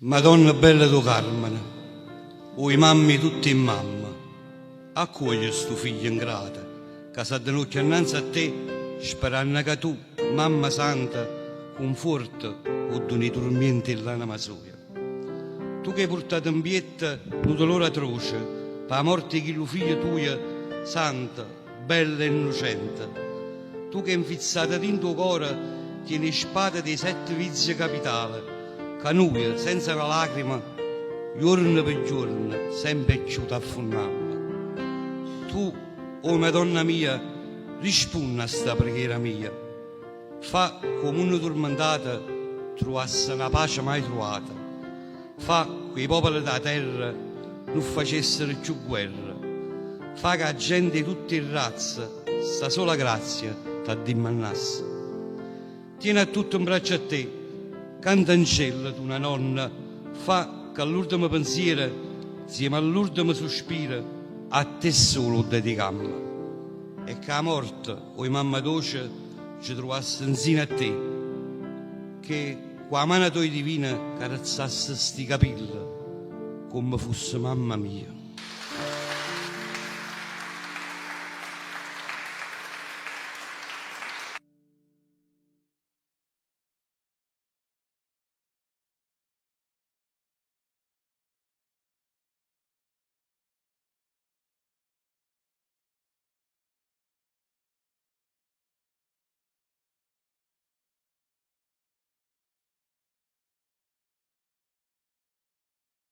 Madonna bella tu Carmine, oi mammi tutti in mamma, accogli sto figlio ingrata, che si addenocchia innanzi a te, sperando che tu, mamma santa, conforta o doni dormienti l'anima sua. Tu che hai portato in pietta un dolore atroce, per la morte di lo figlio tuo, santa, bella e innocente, tu che hai infizzato in tuo cuore, tieni spada dei 7 vizi capitali, che noi, senza una lacrima, giorno per giorno, sempre più t'affonniamo. Tu, oh Madonna mia, rispondi a sta preghiera mia. Fa come una tormentata trovasse una pace mai trovata. Fa che i popoli della terra non facessero più guerra. Fa che la gente di tutte le razze sta sola grazia t'addimannasse. Tieni a tutto in braccio a te, canta in cielo tu una nonna, fa che all'ultimo pensiero, insieme all'ultimo sospiro, a te solo dedicammo. E che la morte, o mamma dolce, ci trovasse insieme a te, che con la mano tua divina carezzasse sti capelli, come fosse mamma mia.